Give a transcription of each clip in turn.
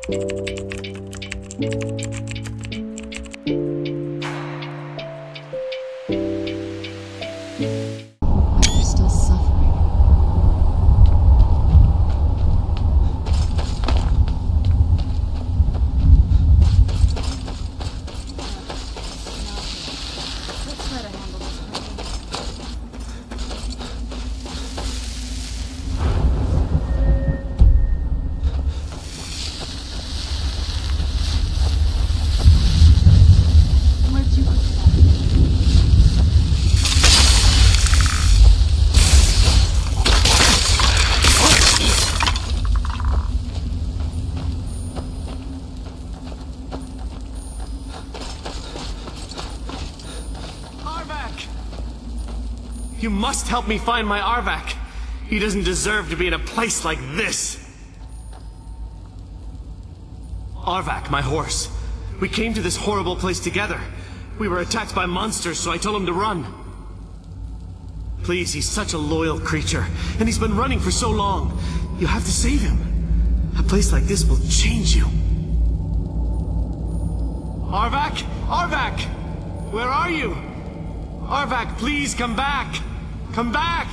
You're still suffering. Let's try to handle this quickly. Where'd you put that? Arvak! You must help me find my Arvak. He doesn't deserve to be in a place like this. Arvak, my horse. We came to this horrible place together. We were attacked by monsters, so I told him to run. Please, he's such a loyal creature, and he's been running for so long. You have to save him. A place like this will change you. Arvak! Arvak! Where are you? Arvak, please come back! Come back!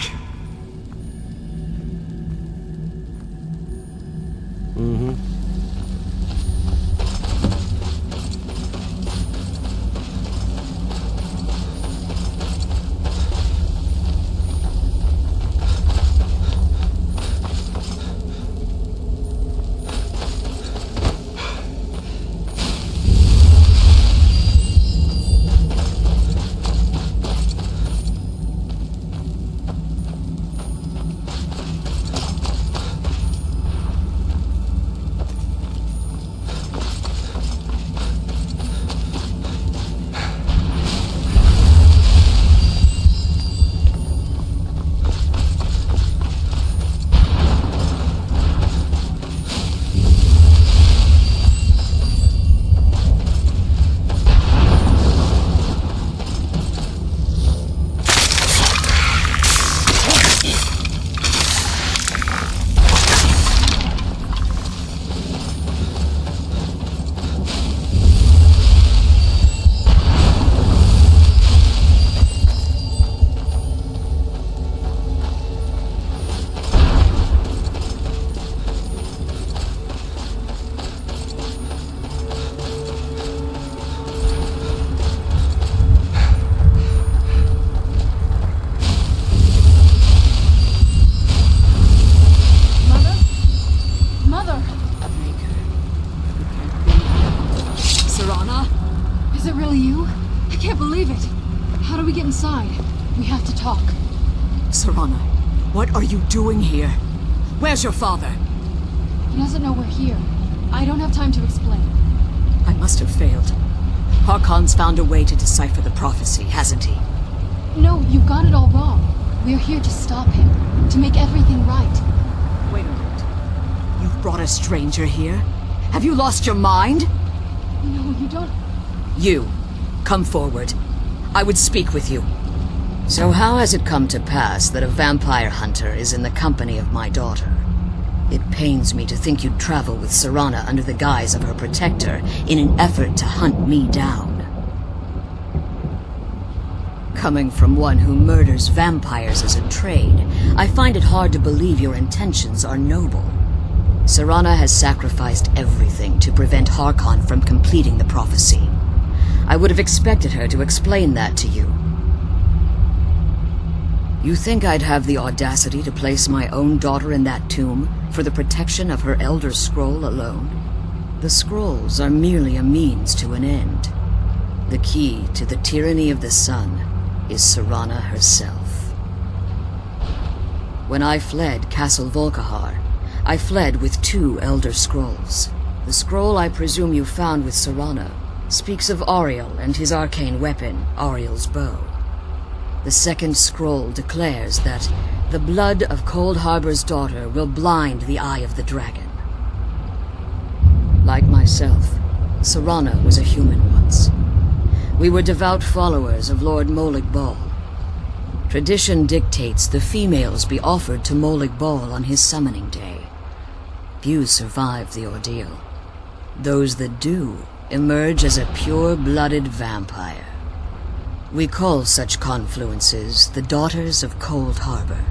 Mother! Serana? Is it really you? I can't believe it. How do we get inside? We have to talk. Serana, what are you doing here? Where's your father? He doesn't know we're here. I don't have time to explain. I must have failed. Harkon's found a way to decipher the prophecy, hasn't he? No, you've got it all wrong. We're here to stop him, to make everything right. Wait a minute. You've brought a stranger here? Have you lost your mind? No, you don't... You, come forward. I would speak with you. So how has it come to pass that a vampire hunter is in the company of my daughter? It pains me to think you'd travel with Serana under the guise of her protector in an effort to hunt me down. Coming from one who murders vampires as a trade, I find it hard to believe your intentions are noble. Serana has sacrificed everything to prevent Harkon from completing the prophecy. I would have expected her to explain that to you. You think I'd have the audacity to place my own daughter in that tomb for the protection of her Elder Scroll alone? The scrolls are merely a means to an end. The key to the tyranny of the sun is Serana herself. When I fled Castle Volkihar, I fled with 2 Elder Scrolls. The scroll I presume you found with Serana speaks of Ariel and his arcane weapon, Ariel's bow. The second scroll declares that the blood of Cold Harbor's daughter will blind the eye of the dragon. Like myself, Serana was a human once. We were devout followers of Lord Molig Bal. Tradition dictates the females be offered to Molig Bal on his summoning day. Few survived the ordeal. Those that do emerge as a pure-blooded vampire. We call such confluences the Daughters of Cold Harbor.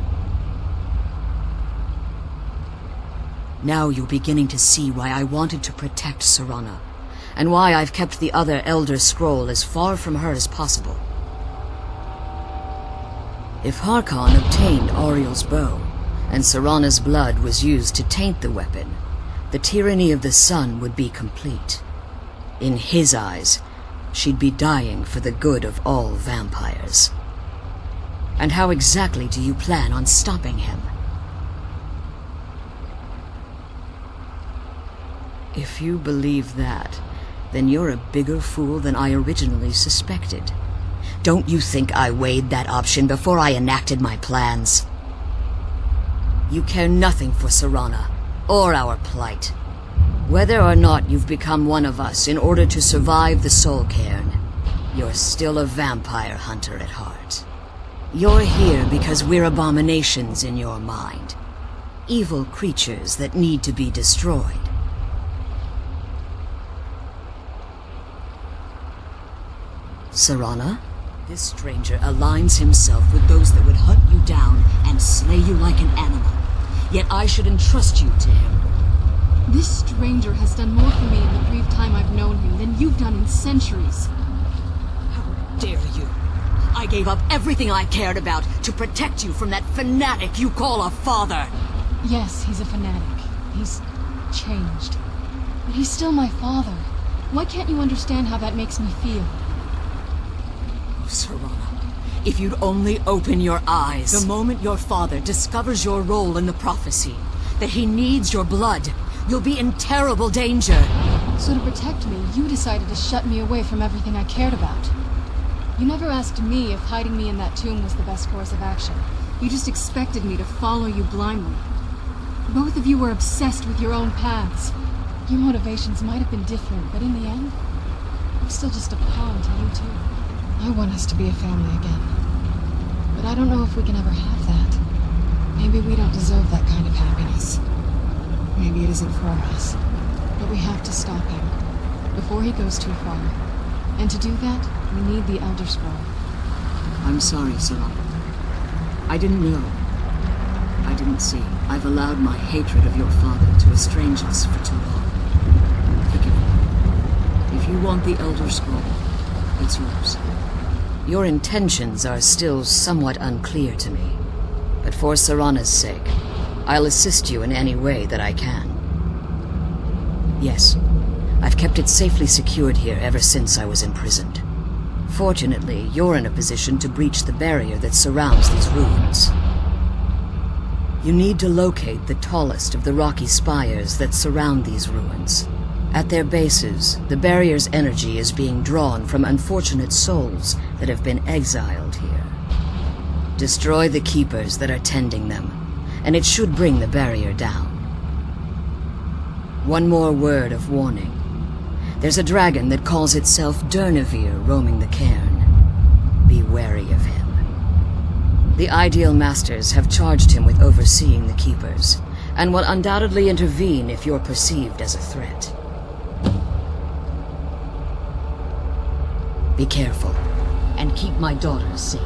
Now you're beginning to see why I wanted to protect Serana, and why I've kept the other Elder Scroll as far from her as possible. If Harkon obtained Ariel's bow, and Serana's blood was used to taint the weapon, the tyranny of the sun would be complete. In his eyes, she'd be dying for the good of all vampires. And how exactly do you plan on stopping him? If you believe that, then you're a bigger fool than I originally suspected. Don't you think I weighed that option before I enacted my plans? You care nothing for Serana, or our plight. Whether or not you've become one of us in order to survive the Soul Cairn, you're still a vampire hunter at heart. You're here because we're abominations in your mind. Evil creatures that need to be destroyed. Serana? This stranger aligns himself with those that would hunt you down and slay you like an animal. Yet I should entrust you to him. This stranger has done more for me in the brief time I've known him than you've done in centuries. How dare you? I gave up everything I cared about to protect you from that fanatic you call a father. Yes, he's a fanatic. He's changed. But he's still my father. Why can't you understand how that makes me feel? Oh, Serana, if you'd only open your eyes. The moment your father discovers your role in the prophecy, that he needs your blood, you'll be in terrible danger. So to protect me, you decided to shut me away from everything I cared about. You never asked me if hiding me in that tomb was the best course of action. You just expected me to follow you blindly. Both of you were obsessed with your own paths. Your motivations might have been different, but in the end, I'm still just a pawn to you two. I want us to be a family again. But I don't know if we can ever have that. Maybe we don't deserve that kind of happiness. Maybe it isn't for us. But we have to stop him, before he goes too far. And to do that, we need the Elder Scroll. I'm sorry, Serana. I didn't know. I didn't see. I've allowed my hatred of your father to estrange us for too long. Forgive me. If you want the Elder Scroll, it's yours. Your intentions are still somewhat unclear to me. But for Serana's sake, I'll assist you in any way that I can. Yes, I've kept it safely secured here ever since I was imprisoned. Fortunately, you're in a position to breach the barrier that surrounds these ruins. You need to locate the tallest of the rocky spires that surround these ruins. At their bases, the barrier's energy is being drawn from unfortunate souls that have been exiled here. Destroy the keepers that are tending them, and it should bring the barrier down. One more word of warning. There's a dragon that calls itself Durnevere roaming the cairn. Be wary of him. The Ideal Masters have charged him with overseeing the keepers, and will undoubtedly intervene if you're perceived as a threat. Be careful, and keep my daughter safe.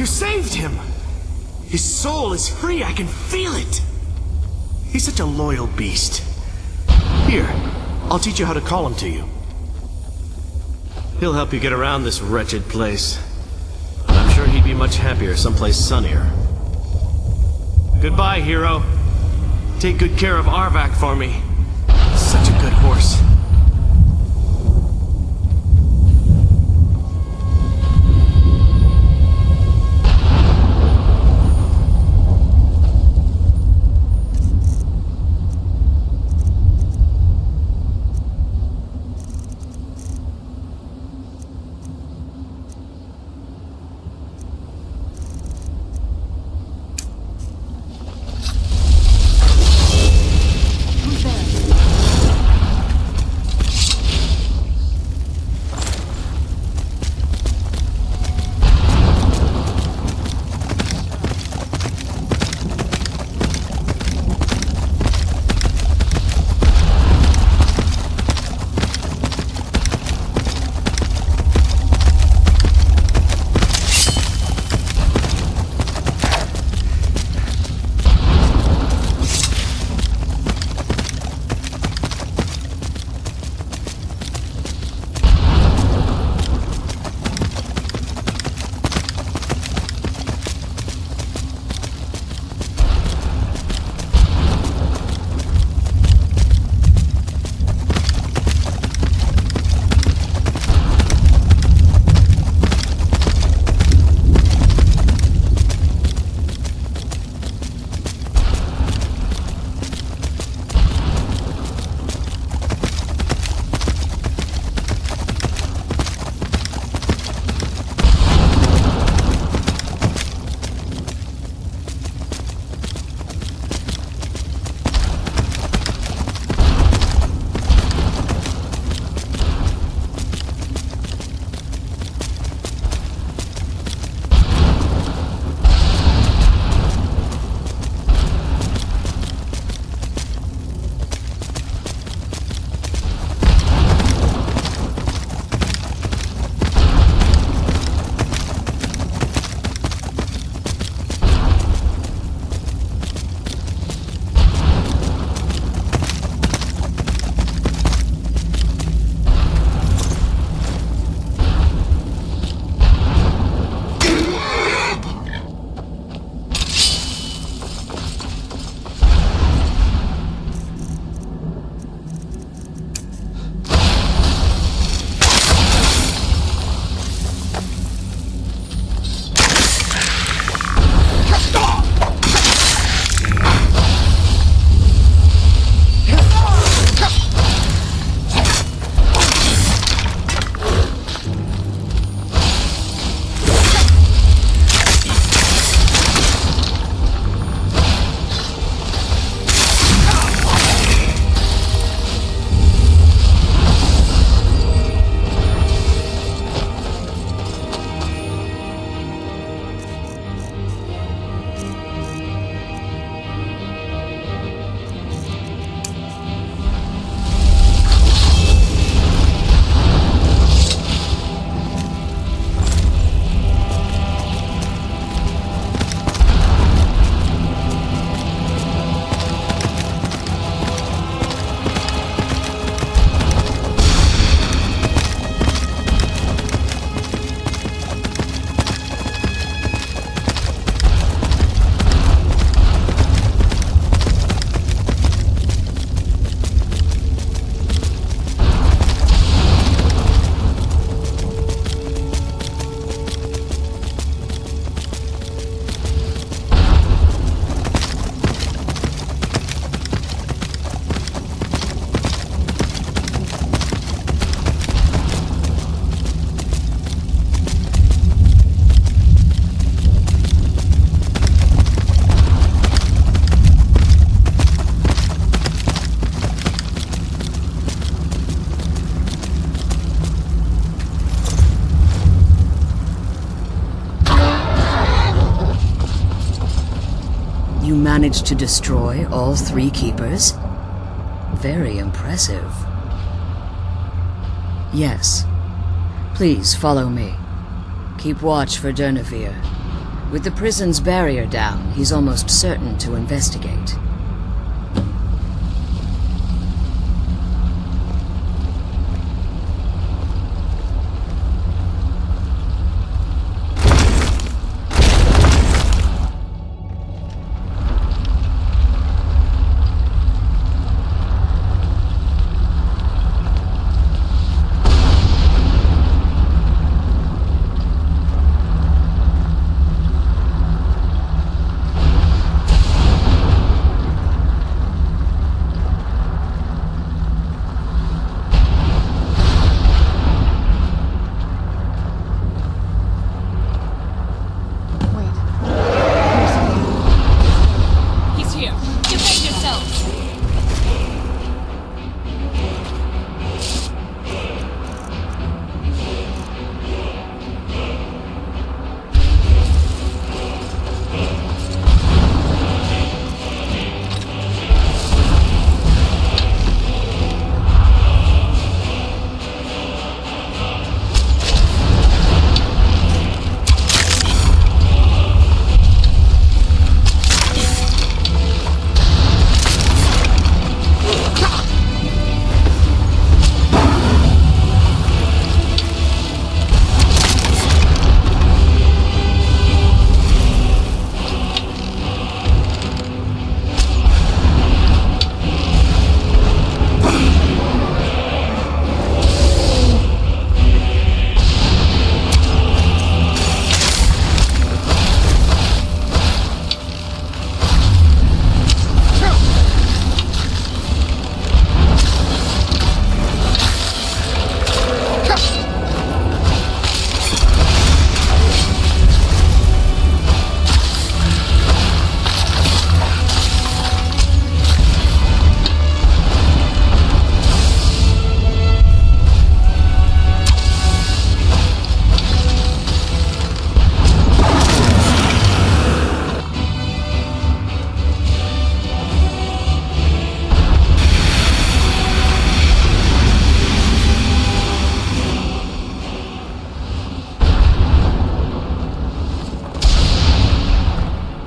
You saved him! His soul is free, I can feel it! He's such a loyal beast. Here, I'll teach you how to call him to you. He'll help you get around this wretched place. But I'm sure he'd be much happier someplace sunnier. Goodbye, hero. Take good care of Arvak for me. Such a good horse. You managed to destroy all 3 keepers? Very impressive. Yes. Please follow me. Keep watch for Durnevere. With the prison's barrier down, he's almost certain to investigate.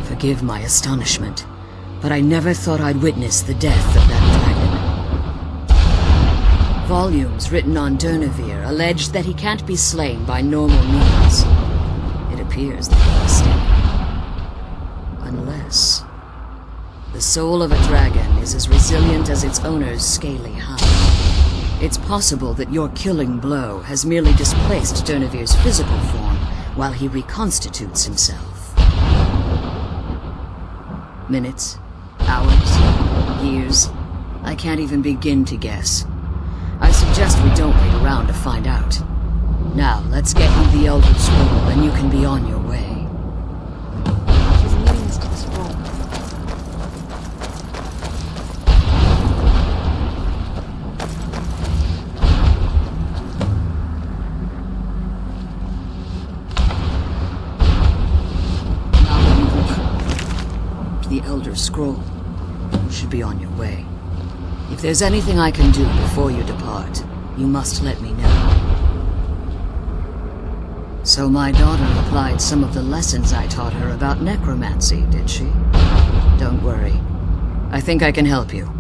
Forgive my astonishment, but I never thought I'd witness the death of that dragon. Volumes written on Durnevere allege that he can't be slain by normal means. It appears that he is still. Unless... the soul of a dragon is as resilient as its owner's scaly hide. It's possible that your killing blow has merely displaced Durnevere's physical form while he reconstitutes himself. Minutes, hours, years. I can't even begin to guess. I suggest we don't wait around to find out. Now, let's get you the Elder Scroll and you can be on your way. She's leading us to the scroll. The Elder Scroll. You should be on your way. If there's anything I can do before you depart, you must let me know. So my daughter applied some of the lessons I taught her about necromancy, did she? Don't worry. I think I can help you.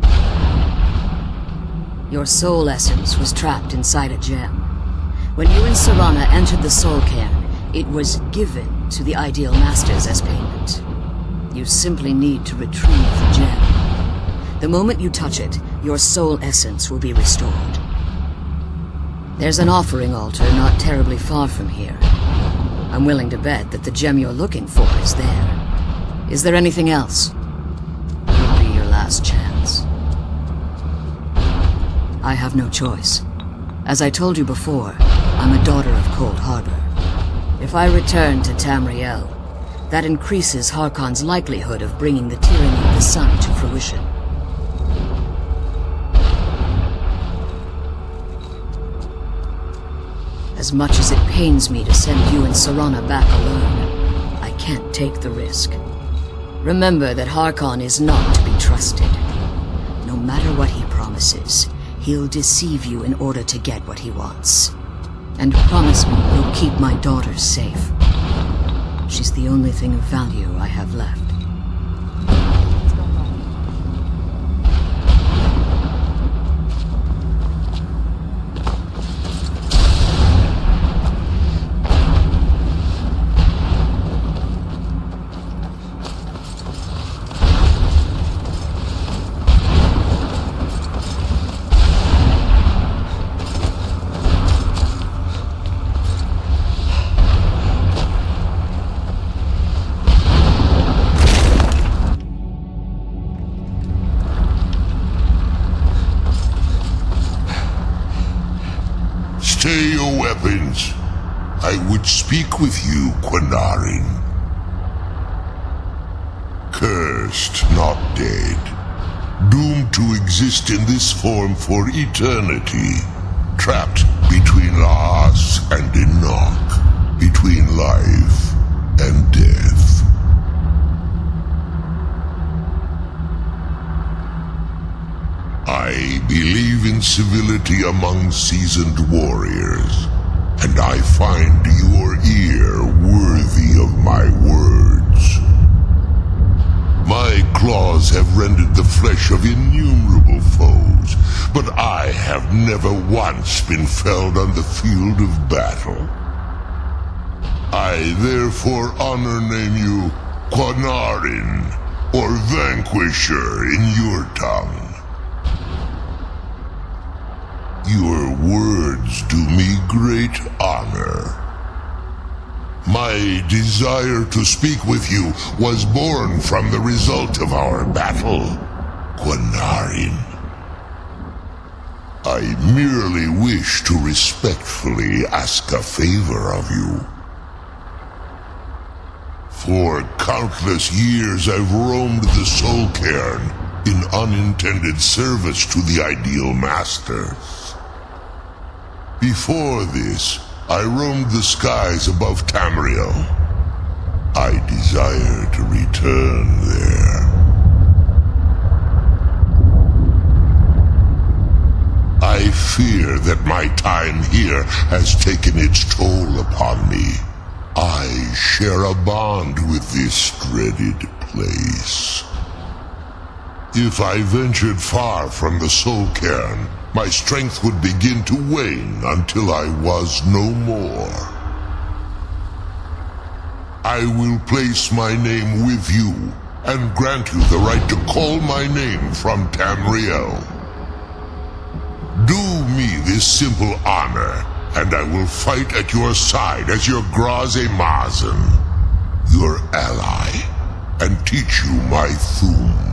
Your soul essence was trapped inside a gem. When you and Serana entered the Soul Cairn, it was given to the Ideal Masters as payment. You simply need to retrieve the gem. The moment you touch it, your soul essence will be restored. There's an offering altar not terribly far from here. I'm willing to bet that the gem you're looking for is there. Is there anything else? It will be your last chance. I have no choice. As I told you before, I'm a daughter of Cold Harbor. If I return to Tamriel, that increases Harkon's likelihood of bringing the tyranny of the sun to fruition. As much as it pains me to send you and Serana back alone, I can't take the risk. Remember that Harkon is not to be trusted. No matter what he promises, he'll deceive you in order to get what he wants. And promise me you'll keep my daughter safe. She's the only thing of value I have left. Let's go home. Stay your weapons. I would speak with you, Quinarin. Cursed, not dead. Doomed to exist in this form for eternity. Trapped between Laas and Enoch. Between life and death. I believe in civility among seasoned warriors, and I find your ear worthy of my words. My claws have rended the flesh of innumerable foes, but I have never once been felled on the field of battle. I therefore honor name you Quinarin, or Vanquisher in your tongue. Your words do me great honor. My desire to speak with you was born from the result of our battle, Quinarin. I merely wish to respectfully ask a favor of you. For countless years I've roamed the Soul Cairn in unintended service to the Ideal Masters. Before this, I roamed the skies above Tamriel. I desire to return there. I fear that my time here has taken its toll upon me. I share a bond with this dreaded place. If I ventured far from the Soul Cairn, my strength would begin to wane until I was no more. I will place my name with you and grant you the right to call my name from Tamriel. Do me this simple honor, and I will fight at your side as your Graze Mazen, your ally, and teach you my Thum.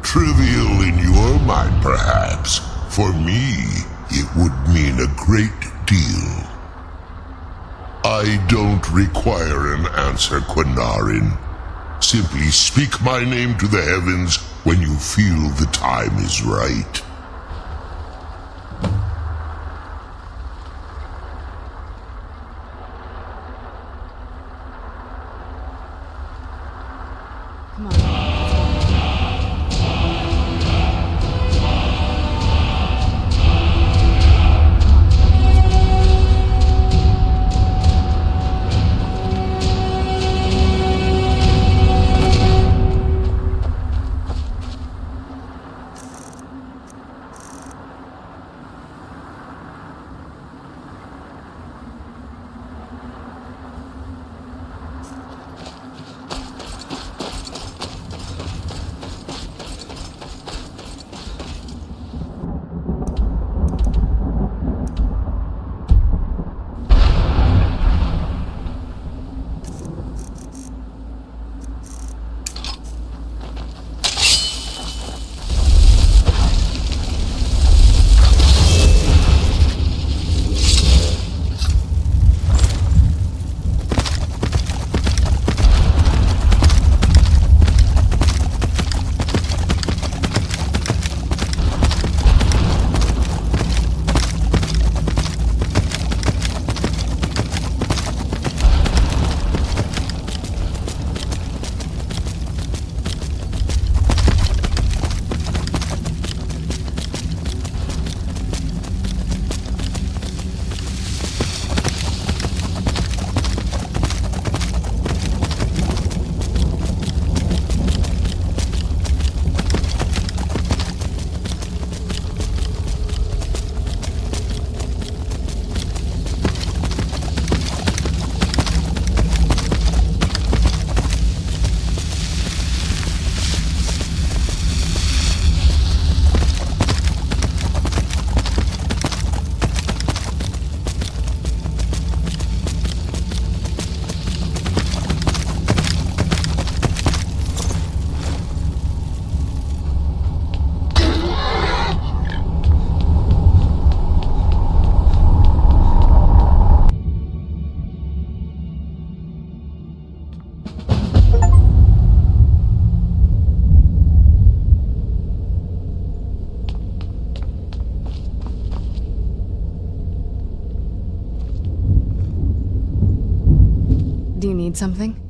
Trivial in your mind, perhaps. For me, it would mean a great deal. I don't require an answer, Quinarin. Simply speak my name to the heavens when you feel the time is right. Come on. need something?